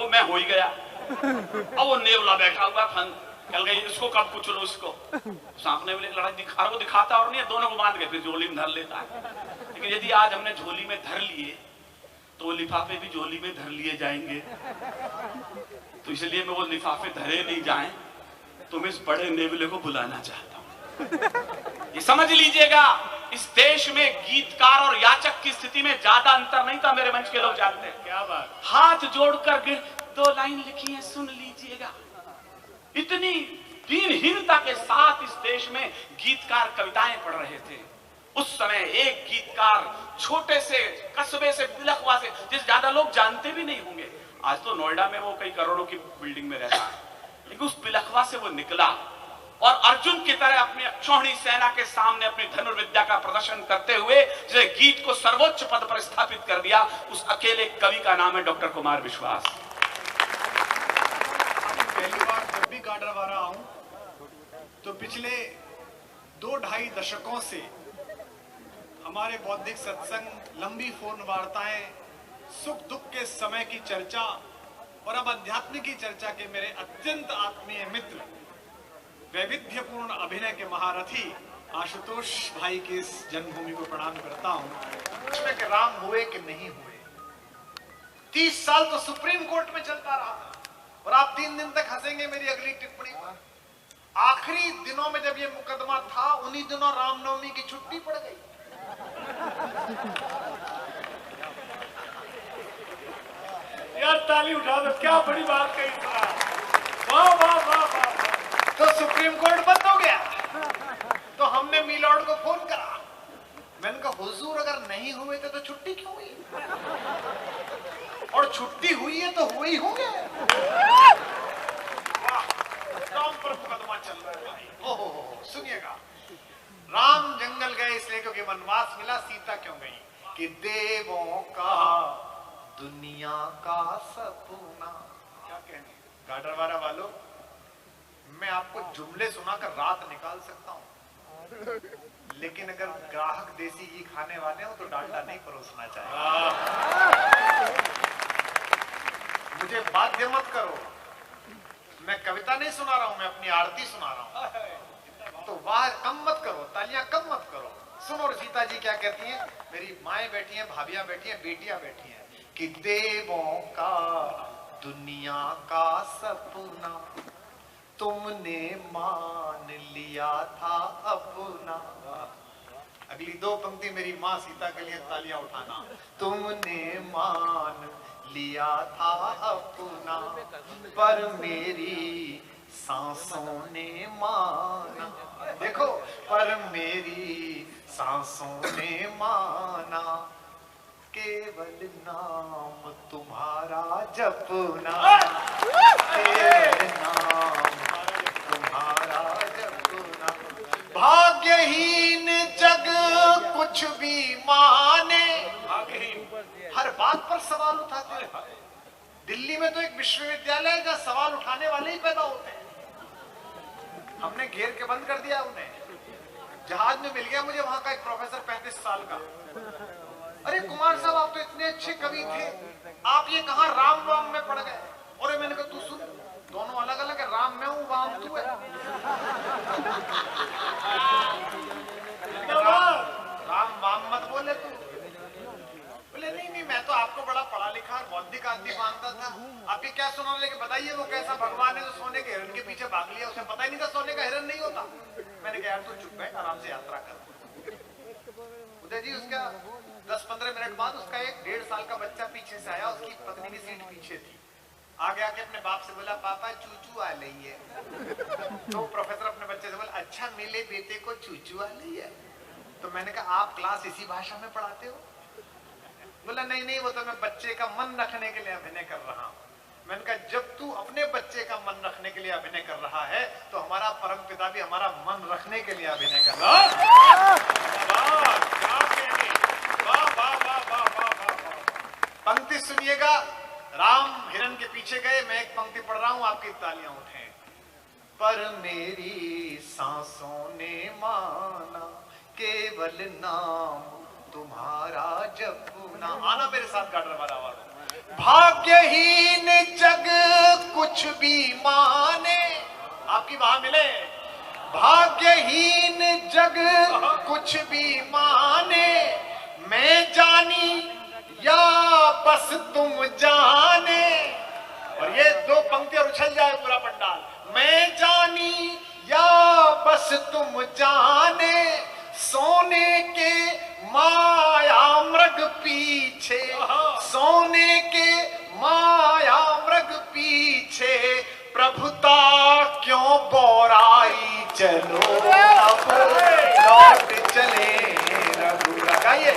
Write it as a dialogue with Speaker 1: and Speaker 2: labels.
Speaker 1: वो मैं हो ही गया। अब वो नेवला बैठा हुआ फन चल गई, इसको कब कुछ लो इसको। सामने वाले लड़ाई दिखा वो दिखाता और नहीं, दोनों को बांध के फिर झोली में धर लेता है। लेकिन यदि आज हमने झोली में धर लिए तो वो लिफाफे भी झोली में धर लिए जाएंगे। तो इसलिए मैं वो लिफाफे धरे नहीं जाएं, तो मैं इस बड़े नेवले को बुलाना चाहता हूं। ये समझ लीजिएगा, इस देश में गीतकार और याचक की स्थिति में ज्यादा अंतर नहीं था। मेरे मंच के लोग जानते हैं।
Speaker 2: क्या बात।
Speaker 1: हाथ जोड़कर 2 लाइन लिखी है, सुन लीजिएगा। इतनी दीनहीनता के साथ इस देश में गीतकार कविताएं पढ़ रहे थे। उस समय एक गीतकार छोटे से कस्बे से, पिलखवा से, जिस ज्यादा लोग जानते भी नहीं होंगे। आज तो नोएडा में वो कई करोड़ों की बिल्डिंग में रहता है, लेकिन उस पिलखवा से वो निकला और अर्जुन की तरह अपनी अक्षौहिणी सेना के सामने अपनी धनुर्विद्या का प्रदर्शन करते हुए जिसे गीत को सर्वोच्च पद पर स्थापित कर दिया। उस अकेले कवि का नाम है डॉक्टर कुमार विश्वास।
Speaker 2: पहली बार जब भी गाडरवारा आऊं तो पिछले 2-2.5 दशकों से हमारे बौद्धिक सत्संग, लंबी फोन वार्ताएं, सुख दुख के समय की चर्चा और अब अध्यात्म की चर्चा के मेरे अत्यंत आत्मीय मित्र, वैविध्यपूर्ण अभिनय के महारथी आशुतोष भाई की इस जन्मभूमि को प्रणाम करता हूं। इसमें कि राम हुए कि नहीं हुए, 30 साल तो सुप्रीम कोर्ट में चलता रहा और आप 3 दिन तक हंसेंगे मेरी अगली टिप्पणी पर। आखिरी दिनों में जब ये मुकदमा था, उन्हीं दिनों रामनवमी की छुट्टी पड़ गई। यार ताली उठा दो, क्या बड़ी बात कही। वाह वाह वाह वाह। तो सुप्रीम कोर्ट बंद हो गया, तो हमने मिलॉर्ड को फोन करा। मैंने कहा हुजूर अगर नहीं हुए थे तो छुट्टी क्यों हुई, और छुट्टी हुई है तो हुई होंगे। राम पर मुकदमा चल रहा है भाई। ओहो सुनिएगा, राम जंगल गए इसलिए क्योंकि वनवास मिला। सीता क्यों गई कि देवों का दुनिया का सपना। क्या कहने गाडरवारा वालों, मैं आपको जुमले सुनाकर रात निकाल सकता हूं, लेकिन अगर ग्राहक देसी घी खाने वाले हो तो डालडा नहीं परोसना चाहिए। मुझे बाध्य मत करो, मैं कविता नहीं सुना रहा हूं, मैं अपनी आरती सुना रहा हूं। तो वाह कम मत करो, तालियां कम मत करो। सुनो और सीता जी क्या कहती हैं। मेरी माएं बैठी हैं, भाभियां बैठी हैं, बेटियां बैठी हैं कि देवों का दुनिया का सपना तुमने मान लिया था अपना। अगली 2 पंक्ति मेरी माँ सीता के लिए तालियां उठाना। तुमने मान लिया था अपना पर मेरी सांसों ने माना। देखो, पर मेरी सांसों ने माना, केवल नाम तुम्हारा जपना, केवल नाम तुम्हारा जपना। भाग्यहीन जग कुछ भी माने, हर बात पर सवाल उठाते हैं। दिल्ली में तो एक विश्वविद्यालय है जहां सवाल उठाने वाले ही पैदा होते हैं। हमने घेर के बंद कर दिया उन्हें। जहाज में मिल गया मुझे वहां का एक प्रोफेसर 35 साल का। अरे कुमार साहब आप तो इतने अच्छे कवि थे, आप ये कहां राम वाम में पड़ गए। और मैंने कहा तू सुन, दोनों अलग अलग है, राम मैं हूं वाम तू है। राम वाम मत बोले तू। बोले नहीं नहीं मैं तो आपको बड़ा पढ़ा लिखा और बौद्धिक आदमी मानता था। आप ये क्या सुना, लेके बताइए वो कैसा भगवान है जो सोने के हिरण के पीछे भाग लिया, उसे पता ही नहीं था सोने का हिरण नहीं होता। मैंने कहा यार तू चुप बैठ, आराम से यात्रा कर। उदय जी उसका 10-15 मिनट बाद उसका एक 1.5 साल का बच्चा पीछे से आया, उसकी पत्नी की सीट पीछे थी। आगे आके अपने बाप से बोला पापा चूचू आ रही है। तो प्रोफेसर अपने बच्चे से बोला अच्छा मेरे बेटे को चूचू आ रही है। तो मैंने कहा आप क्लास इसी भाषा में पढ़ाते हो। बोला नहीं नहीं वो तो मैं बच्चे का मन रखने के लिए अभिनय कर रहा हूँ। मैंने कहा जब तू अपने बच्चे का मन रखने के लिए अभिनय कर रहा है तो हमारा परम पिता भी हमारा मन रखने के लिए अभिनय कर रहा है। पंक्ति सुनिएगा, राम हिरण के पीछे गए, मैं एक पंक्ति पढ़ रहा हूं, आपकी तालियां उठें। पर मेरी सांसों ने माना, केवल नाम तुम्हारा जपना। आना मेरे साथ गाडरवारा वालों। भाग्यहीन जग कुछ भी माने, आपकी वहां मिले। भाग्यहीन जग कुछ भी माने, मैं जानी या बस तुम जाने। और ये दो पंक्तियां उछल जाए पूरा पंडाल। मैं जानी या बस तुम जाने, सोने के माया मृग पीछे, सोने के माया मृग पीछे, प्रभुता क्यों बोराई, चलो अब लौट चले रघु। लगाइए।